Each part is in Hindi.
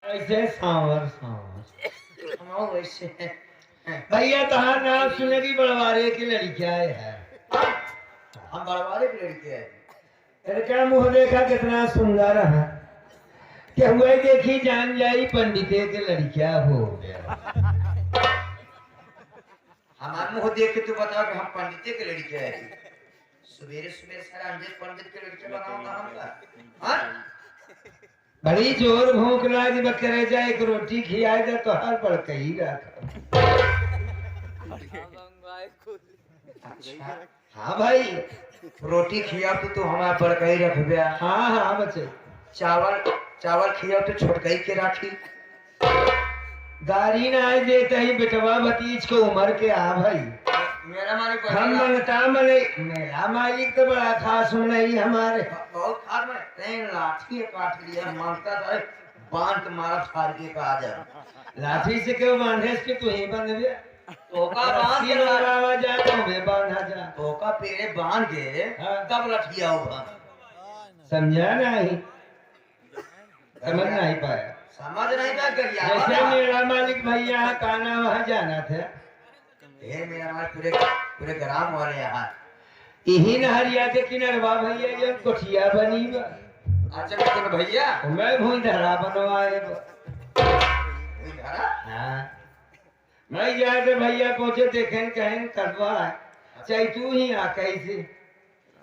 ऐसे सांवर सांवर हम वैसे भैया तहार नाम सुने की बड़वारे की लड़कियां है। हम बड़वारे की लड़के हैं। अरे क्या मुंह देखा कितना सुंदर है कि हुए देखी जान जाई पंडिते के लड़कियां हो गया। हमारे मुंह देख के तू बताओ कि हम पंडित के लड़के हैं। सवेरे सवेरे सारा अंधेर पंडित के लड़के बनाऊंगा हमका। हाँ? बड़ी जोर भूख लगी बकरे जाए एक रोटी खियाए दे तो हर पड़ कही रखा। अच्छा हाँ भाई रोटी खिया तो हमारा बड़कई रख दिया। हाँ हाँ बच्चे चावल चावल खिया तो छोटकई के राखी। गाड़ी ना आए देते ही बेटवा भतीज को उम्र के आ भाई मेरा मालिक हम मंगता मले मेरा मालिक तो बड़ा खास नहीं हमारे बहुत खास में तेन लाठी काट लिया मानता था बांध मारा फाड़ के कहा जा। लाठी से क्यों बांधे इसके तू ही बंध गया तोका बांध के लगावा जा तो मैं बांधा जा तोका पेड़े बांध के हाँ। तब लठिया होगा। समझा नहीं समझ नहीं पाया। समझ नहीं पाया गरिया जैसे मेरा मालिक भैया काना वहाँ जाना था ये मेरा मालिक पूरे पूरे ग्राम वाले यहाँ। यही नहरिया के किनरवा भैया जो कोठिया बनी बा अच्छा कितने भैया मैं भूई धरा बनवाए बा। कोई धरा हाँ मैं जाते भैया पहुंचे देखें कहें कटवा चाहे तू ही आ कैसे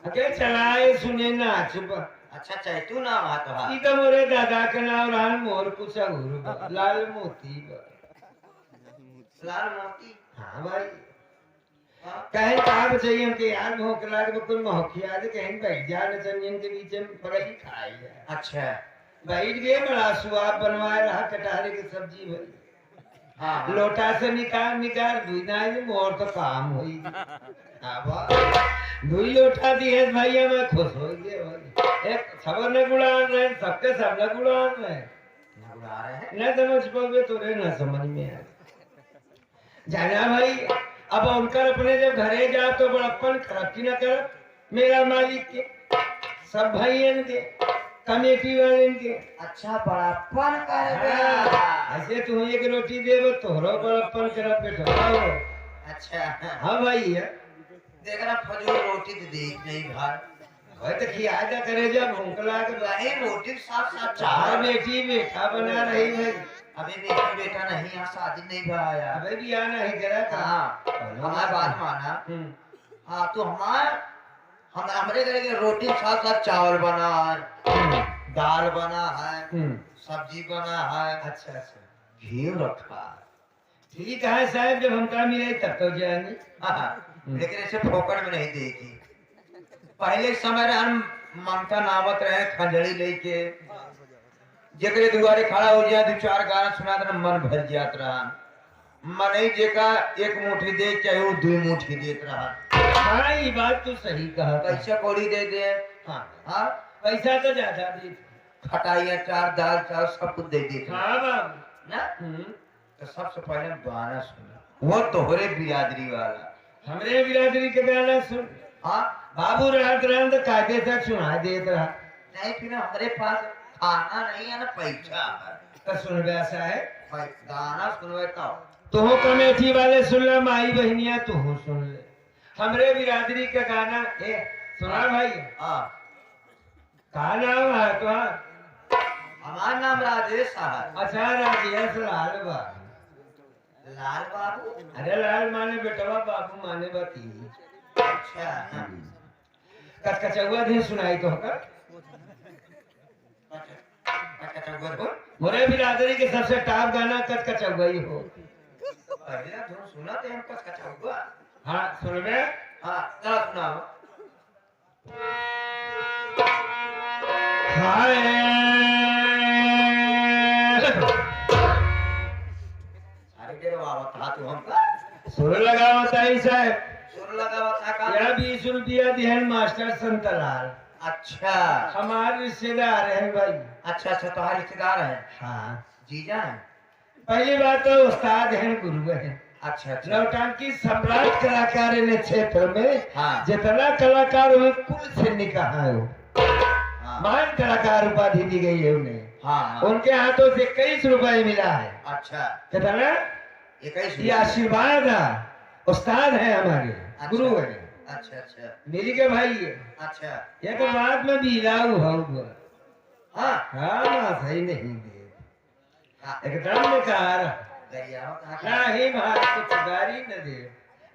अके चलाए सुने नाच बा। अच्छा चाहे तू नाम आ तो हाँ। ई तो मोरे दादा के नाम रहन मोर कुछ और बा लाल मोती बा। लाल मोती हाँ भाई हाँ। कहें कहा बचाइए हमके यार भूख लागे कोई महकिया दे कहें बैठ जा नचनियन के बीच में पकड़ी खाई जाए। अच्छा बैठ गए बड़ा स्वाद बनवाए रहा कटहरे की सब्जी भाई हाँ लोटा से निकाल निकाल धुना मोर तो काम हुई दुई लोटा दी है भैया मैं खुश हो गया भाई। एक खबर न गुड़ान रहे सबके सब न गुड़ान रहे उड़ा रहे हैं। न समझ पाओगे तो न समझ में आए जाना भाई। अब उनकर अपने जब घरे जा तो बड़प्पन खराबी न कर मेरा मालिक के सब भाइयन के कमेटी वाले के अच्छा बड़प्पन कर गया। ऐसे तू एक रोटी देव तोहरो बड़प्पन कर बेटा हो। अच्छा हाँ भाई है देख रहा फजूल रोटी तो देख नहीं भाई भाई तो खिया जा करे जब भूख लाग वही रोटी के साथ साथ चार चावल बेटी बेटा बना रही है अभी बेटा बेटा नहीं यहाँ शादी नहीं भाया। अबे भी आना है जरा हाँ हमारी बात माना। हाँ तो हम हमारे घर के रोटी के साथ साथ चावल बना है दाल बना है सब्जी बना है। अच्छा अच्छा घी रखा है। ठीक है साहब जब हमका मिले तब तो जाएंगे। हाँ, लेकिन ऐसे फोकट में नहीं देखी। पहले के समय हम ममता नामत रहे खंजड़ी लेके जेकरे दुआरे खड़ा हो जाए दो चार गाना सुना तो मन भर जात रहा। मन ही जेका एक मुट्ठी दे चाहे वो दो मुट्ठी देत रहा। हाँ ये बात तो सही कहा पैसा कौड़ी दे दे। हाँ हाँ पैसा तो ज्यादा दी खटाई अचार दाल चावल सब कुछ दे देते हाँ बाबू ना। तो सबसे पहले गाना सुना वो तोहरे बिरादरी वाला हमरे बिरादरी के गाना सुन। हाँ बाबू रात रात कायदे तक सुना देत रहा नहीं फिर हमारे पास खाना नहीं है ना पैसा है। तो सुन वैसा है गाना सुनवे तो तुहो कमेटी वाले सुन ले माई बहनिया तुहो सुन ले हमरे बिरादरी का गाना ए सुना भाई। हाँ का नाम है तो हमारा नाम राजेश है। अच्छा राजेश लाल बाबू लाल बाबू अरे लाल माने बेटवा बाबू माने बती अच्छा कचकचुआ दिन सुनाई तो होकर मोरे बिरादरी के सबसे टॉप गाना कचकचुआ ही हो। पहला धुन सुना थे हम कचकचुआ। हाँ सुन बे हाँ चलो सुनाओ। हाय अरे तेरे बाबा था तू हमका सुर लगावता ही साहब सुर लगा हुआ था या का। 20 रुपया दिहन मास्टर संतलाल अच्छा हमारे रिश्तेदार है भाई। अच्छा अच्छा तुम्हारे रिश्तेदार है। हाँ जीजा है। पहली बात तो उस्ताद हैं गुरु हैं। अच्छा अच्छा नौटंकी सम्राट कलाकार ने क्षेत्र में हाँ जितना कलाकार हुए कुल से निकाह है वो हाँ महान कलाकार उपाधि दी गई है उन्हें। हाँ हाँ उनके हाथों से 21 रुपए मिला है। अच्छा कहता ना 21 ये आशीर्वाद है, उस्ताद है हमारे, अच्छा। गुरु है। अच्छा अच्छा मिली के भाई है अच्छा ये तो बात में भी लाऊ हो। हाँ हाँ सही नहीं दे हाँ एकदम बेकार गरियाओ कहाँ का? ना ही मार कुछ गारी न दे,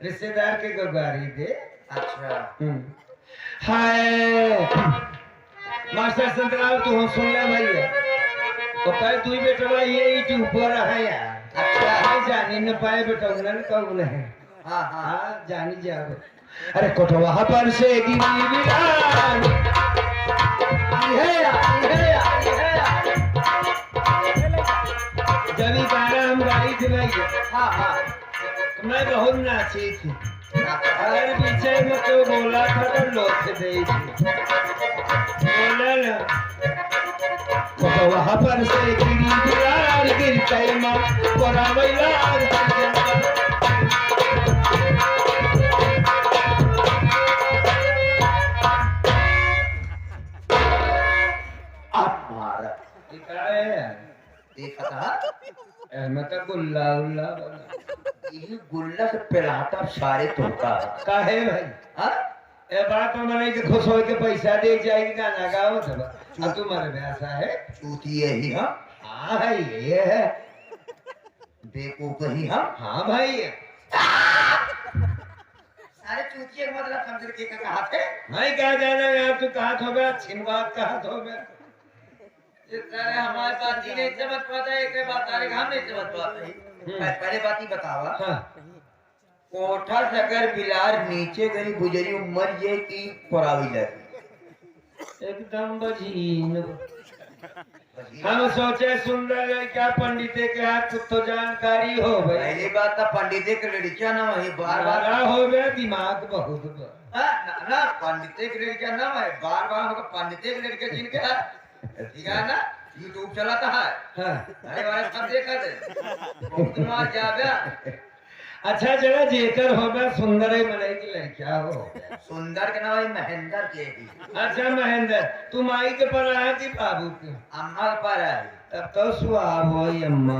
रिश्तेदार के को गारी दे। अच्छा हाय मास्टर संतराव तू सुन ले भैया तो कल तू बेटवा ये ऊपर है यार। अच्छा हाय जानी न पाए बेटौगन कौन है। हाँ हाँ हाँ जानी जाओ। अरे कोठवा पर से गिरी विरान जब ही गाना हम गाई थी भैया हाँ हाँ तो मैं बहुत नाची थी। अगर पीछे में तो बोला था तो लोग से दे थी बोला ना तो वहाँ पर से गिरी बिरार गिरते माँ कोरा बैलार अब मारा दिखाए यार देखा था मतलब गुल्ला उल्ला बना ये गुल्ला से पिलाता सारे तुमका काहे भाई हाँ ए बात में मने के खुश होके पैसा दे जाएगी गाना गाओ तब अब तुम्हारे वैसा है चूती यही हाँ हाँ भाई ये है बेवकूफ ही हाँ हाँ भाई सारे चूतिए का मतलब समझ के कहा थे मैं क्या जाना यार तू कहा हो गया छिनबात कहा हो गया अरे हमारे पास ही नहीं समझ पाता है एक बात तारीख हम नहीं समझ पाते पहले बात ही बतावा हाँ कोठा से अगर बिलार नीचे गई गुजरी मर जाए की परावी लगी एकदम बजीन हम सोचे सुंदर क्या पंडिते के हाथ कुछ तो जानकारी हो भाई पहली बात तो पंडित के लड़कियां ना वही बार बार बारा हो गया दिमाग बहुत बा। ना पंडित की लड़कियां ना है बार बार होगा पंडित की लड़के जिनके ठीक है ना यूट्यूब चलाता है हाँ अरे वाले सब देखा थे बहुत मार जावे अच्छा चला जेकर हो गया सुंदर ही मनाई की लड़किया हो गया। सुंदर के नाम है महेंद्र के भी अच्छा महेंद्र तुम आई के पर आया कि बाबू के अम्मा पर है तब तो सुहाव हो अम्मा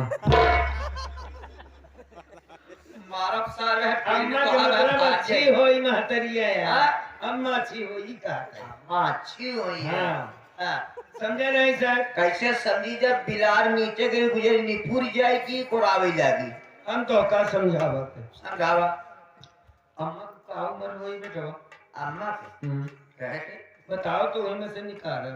मारब सारे अम्मा के मतलब अच्छी होई महतरिया यार अम्मा अच्छी होई का अम्मा अच्छी हुई है हाँ समझे नहीं सर कैसे समझी जब बिलार नीचे गई गुजरी निपुर जाएगी कोरावे जाएगी हम तो का समझावत समझावा अम्मा को का उम्र होई बेटा अम्मा के कहे के बताओ तो उनमें से निकाल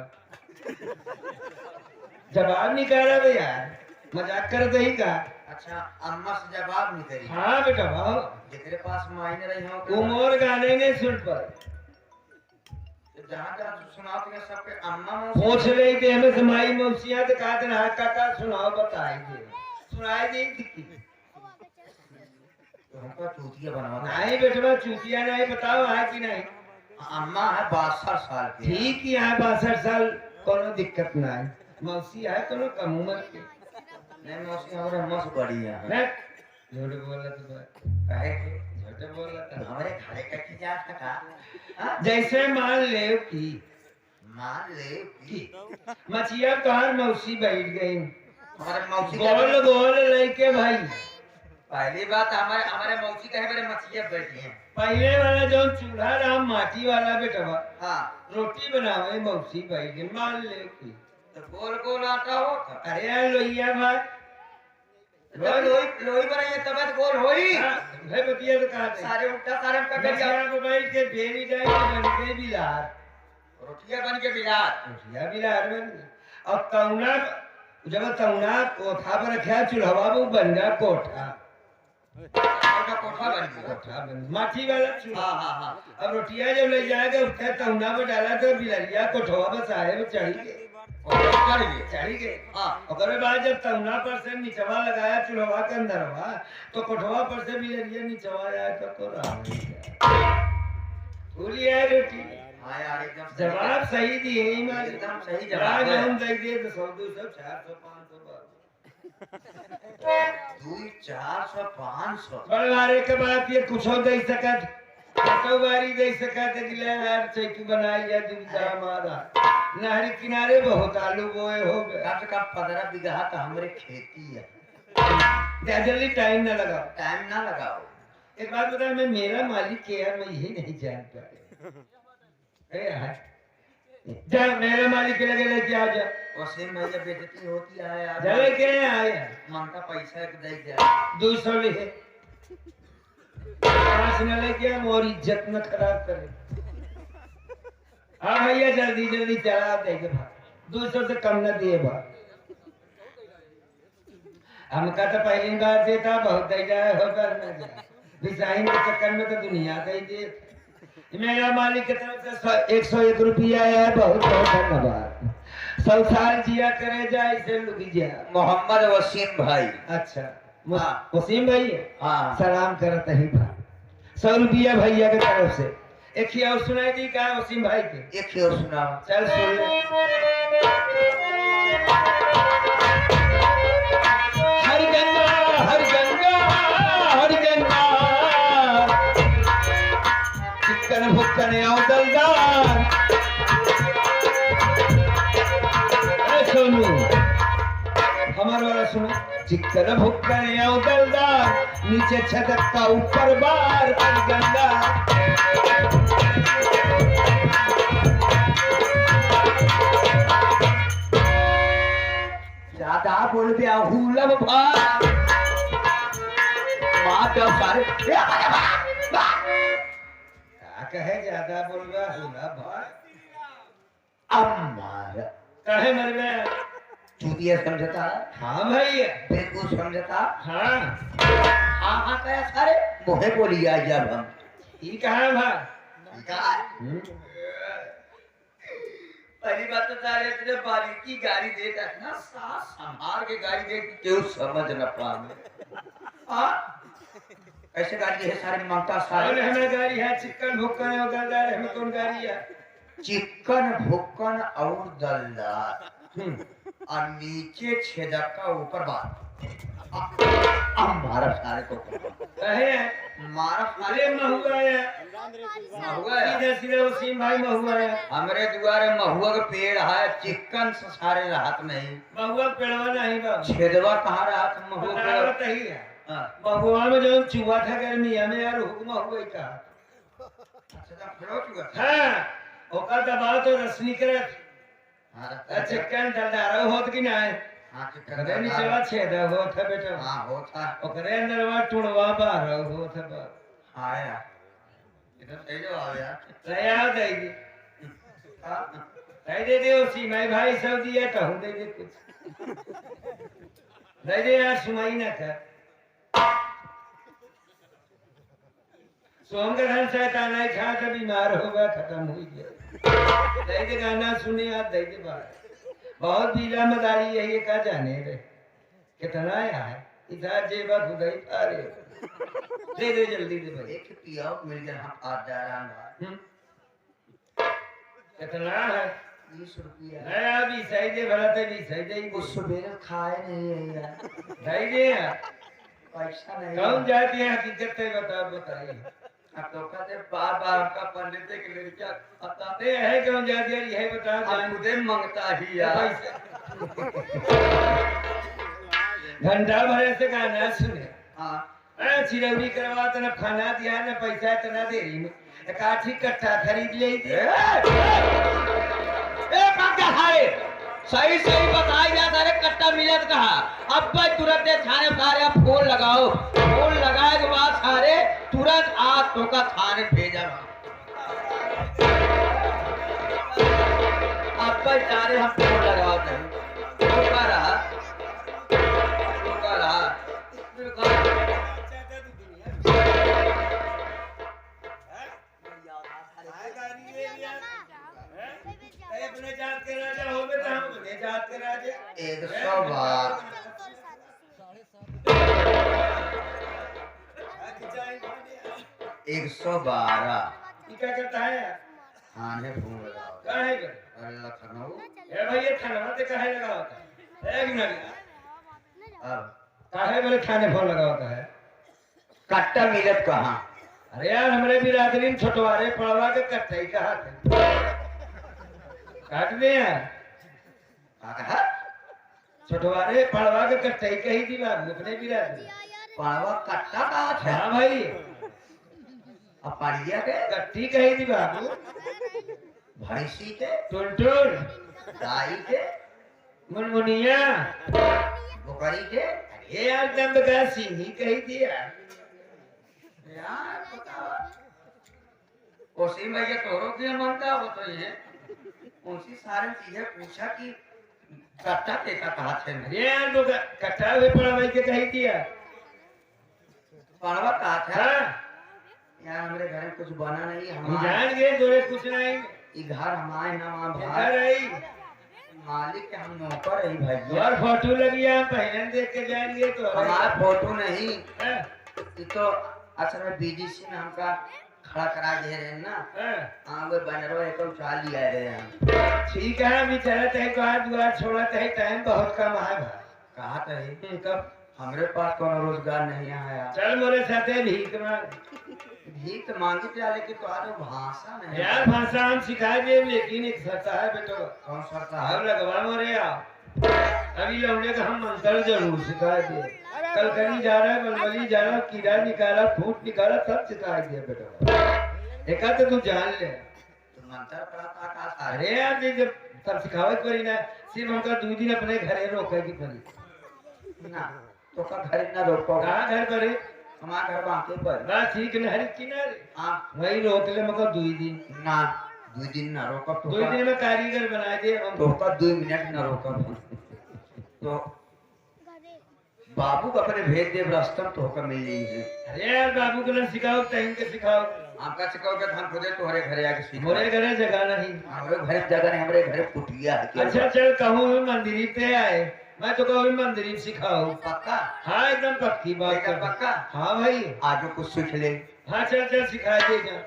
जवाब निकाला बे यार मजाक कर दही का अच्छा अम्मा से जवाब नहीं करी हाँ बेटा भाव जितने पास मायने रही हो उमर गाने नहीं सुन पर जहाँ जहाँ सुनाओ तो सबके अम्मा पूछ रही थी हमें समाई मौसिया तो कहा दिन हाँ काका सुनाओ बताई दे सुनाई दी थी तो हमको चूतिया बनवा नहीं बेटवा चूतिया नहीं बताओ है कि नहीं अम्मा है 62 साल की ठीक ही है 62 साल कोनो दिक्कत ना है मौसी है कोनो कम उम्र के नहीं मौसी हमारे अम्मा से बड़ी है ना झूठ बोला तो कहे के झूठ बोला तो हमारे घरे का की जा सका जैसे मान ले कि मान ले कि मछिया कहाँ मौसी बैठ गई हमारे मौसी गोल गोल लेके भाई पहली बात हमारे हमारे मौसी कहे मेरे मछलियां बैठी हैं पहले वाला जो चूल्हा रहा माटी वाला बेटवा हाँ रोटी बनावे मौसी भाई के मान ले कि तो गोल गोल आटा हो अरे यार लोहिया भाई लोही लोही बनाइए तब तो गोल होई भाई बतिया तो कहा सारे उल्टा सारे हम कर मछिया को बैठ के बेरी जाए बन के बिलार रोटियां बन के बिलार रोटियां बिलार बन गई और तौना जब तौना कोठा पर रखा चूल्हा वो बन गया कोठा कोठा बन गया कोठा बन माटी वाला चूल्हा हाँ हाँ हाँ अब रोटियां जब ले जाएगा उसका तौना में डाला तो बिलरिया कोठवा पर साहे में चढ़ी गए चढ़ी गए हाँ और बाद जब तौना पर से निचवा लगाया चूल्हा के अंदरवा तो कोठवा पर से बिलरिया निचवा आया तो राम भूली है रोटी हाँ यार एकदम जवाब सही दिए ईमान एकदम सही जवाब है हम देख दिए तो 100 200 400 500 2 400 500 बलवारे के बाद ये कुछ हो दे सकत तो बारी दे सकत कि ले यार चेकी बनाई या दुविधा हमारा नहर किनारे बहुत आलू बोए हो गए। कम से कम 15 बीघा तो हमारे खेती है। जल्दी टाइम ना लगाओ। टाइम ना लगाओ। एक बात बता, मैं मेरा मालिक क्या है मैं यही नहीं जान पाया। जा मेरे मालिक के लगे लेके आ जा। वसीम भैया बेइज्जती होती है यार। चले के आया मन का पैसा एक दे दे 200 ले 5 न लेके आ, मोर इज्जत न खराब करे। हाँ भैया जल्दी जल्दी चला देंगे भाई, 200 से कम न दिए भाई। हमका तो पहली बार देता बहुत दे जाए होकर न जाए, डिजाइन के चक्कर में तो दुनिया दे दे। मेरा मालिक की तरफ से 101 रुपया है, बहुत बहुत धन्यवाद। 100 साल जिया करे जाए इसे लुगी जा। मोहम्मद वसीम भाई। अच्छा हाँ। वसीम भाई हाँ। सलाम करत ही भाई। 100 रुपया भैया के तरफ से। एक ही और सुनाई दी का वसीम भाई के। एक ही और सुना। चल सुन ले। हर गंगा हर गंगा हर गंगा चिक्कन भुक्कन आओ दलदार। सोनू हमार वाला सुनो। चिक्कन भुक्कन आओ दलदार, नीचे छतक का ऊपर बार। हर गंगा ज्यादा बोल दिया हुलम भाई। माँ तो सारे क्या कहे ज्यादा बोल रहा हुला भाई। अम्मार कहे मर गया। चूतिया समझता। हाँ भैया बेकूफ समझता। हाँ हाँ हाँ कया सारे मोहे बोलिया जब हम ये कहा भाई। पहली बात तो सारे इतने बारीकी गाड़ी देता है ना, सास संभाल के गाड़ी दे के क्यों समझ न पाए। हाँ ऐसे गाड़ी है सारे मांगता और सारे। हमें गाड़ी है चिकन भुक्कन और दलदार। हमें कौन गाड़ी है? चिकन भुक्कन और दलदार और नीचे छेदक का ऊपर बात। हमारा सारे को कहे मारा अरे महुआ है। महुआ है। सीधे सीधे वसीम भाई महुआ है। हमरे दुआरे महुआ का पेड़ है, चिकन से सारे राहत नहीं। महुआ पेड़वा नहीं बाबू, छेदवा कहाँ राहत महुआ बतावत पे? ही है। हाँ। महुआ में जो चूहा था गर्मिया में यार हुक्म हुआ ही था। अच्छा, फरोच हुआ। हाँ ओका दबाव तो रस निकलत। हाँ, चिकन दलदार होत कि ना है? हाँ, चिकन कदे नीचेवा छेदा होत है बेटा। हाँ, होता। ओकरे अंदरवा टुड़वा बाहर होत है बा। हाँ यार, इधर सही जवाब यार। लया दे दी। हाँ, दे दे उसी मैं भाई सब दिया तो दे दे कुछ। दे दे यार सुनाई ना कर। सोम का धन शैतान नहीं खा तो बीमार होगा खत्म हुई गया। दे दे गाना सुने आप दे दे बात। बहुत बीला मदारी है ये का जाने रे कितना आया है इधर जेबा खुदाई अरे दे दे जल्दी दे भाई। एक पिया मिल गया हम आज जा रहा हूँ। कितना है? 20 रुपया। नहीं अभी सही दे भला तो भी सही दे कुछ सवेरे खाए नहीं है यार। सही दे यार। पैसा नहीं। कौन जाती है हकीकत है बताओ बताइए। अब तो कहते बार का पंडित के लड़का बताते हैं कौन जाती है यही बताओ जान खुदे मांगता ही यार। घंटा भरे से गाना सुने। हाँ, चिरौरी करवा तो न खाना दिया न पैसा इतना देरी में काठी कट्टा खरीद ले। सही सही बताई जा सारे कट्टा मिलत कहा। अब भाई तुरंत थाने सारे फोन लगाओ। फोन लगाए के बाद सारे तुरंत आज तो का थाने भेजा। अब भाई सारे हम फोन लगाते हैं। अपने जात के राजा हो गए तो हम अपने जात के राजा 100 बार। ये 112 क्या करता है थाने फोन लगाओ। कहाँ है अरे लखनऊ। ए भाई ये थाना ते कहाँ लगा होता है? एक मिनट अब काहे मेरे थाने फोन लगा होता है? कट्टा मिलत कहाँ? अरे यार हमारे बिरादरी में छोटवारे पड़वा के कट्टा ही कहा थे काट दे यार का कहा छोटवा रे पड़वा के कट्टाई कही थी बाबू अपने भी रात पड़वा कट्टा कहा था हाँ भाई अब पड़िया के कट्टी कही थी बाबू भैंसी के टुनटुन गाय के मुनमुनिया बकरी के ये यार दम बगा सिंही कही थी यार यार बताओ उसी में ये तोरो के मानता हो तो ये उसी सारी चीजें पूछा कि कट्टा के का कहा थे ये यार लोग कट्टा हुए पड़वाई के कही थी यार पड़वा कहा था हाँ यार हमारे घर में कुछ बना नहीं हम हमारे जान गए जोड़े कुछ नहीं ये घर हमारे ना वहाँ घर भाई आई मालिक के हम नौकर है भाई और फोटो लगी है पहले देख के जाएंगे तो हमारा फोटो नहीं हाँ, ये तो असल में बीडीसी में हमका खड़ा करा दे रहे हैं ना हाँ। हाँ वो बनरो एक उछाल लिया रहे हैं ठीक है अभी चलत है बात दुआर छोड़त है टाइम बहुत कम है भाई कहा तो है कब हमरे पास कोनो रोजगार नहीं आया चल मोरे साथे भीख मांग भीख मांगी तो लेकिन तुम्हारे भाषा नहीं यार भाषा हम सिखा दे लेकिन एक सता है बेटो कौन सा अब लगवा मोरे आओ अभी लौंडे का हम मंत्र जरूर सिखा दे कल कहीं जा रहा है बलबली जा रहा कीड़ा निकाला फूट निकाला सब सिखा दिया बेटो एक तो तू जान ले तो मंत्र पढ़ा था अरे यार ये जब सब सिखावत पड़ी ना सिर्फ हमका 2 दिन अपने घरे रोके की पड़ी ना तो का घर ना रोको कहाँ घर पर है हमारा घर बाकी पर बस ठीक नहर किनारे हाँ वही रोक ले मगर 2 दिन ना 2 दिन ना रोको 2 दिन में कारीगर बना दे हम तो का 2 मिनट ना रोको तो बाबू को अपने भेज दे रास्ता तो होकर मिल जाएगी अरे यार बाबू को ना सिखाओ टाइम के सिखाओ आपका सिखाओगे हम खुदे तुम्हारे घरे आके सीख मोरे घरे जगह नहीं हमारे घर जगह नहीं हमारे घर कुटिया है अच्छा चल कहूँ मंदिर पे आए मैं तो कहूँ मंदिर सिखाओ पक्का हाँ एकदम पक्की बात एकदम कर पक्का हाँ भाई आज कुछ सीख ले हाँ चल चल सिखा देगा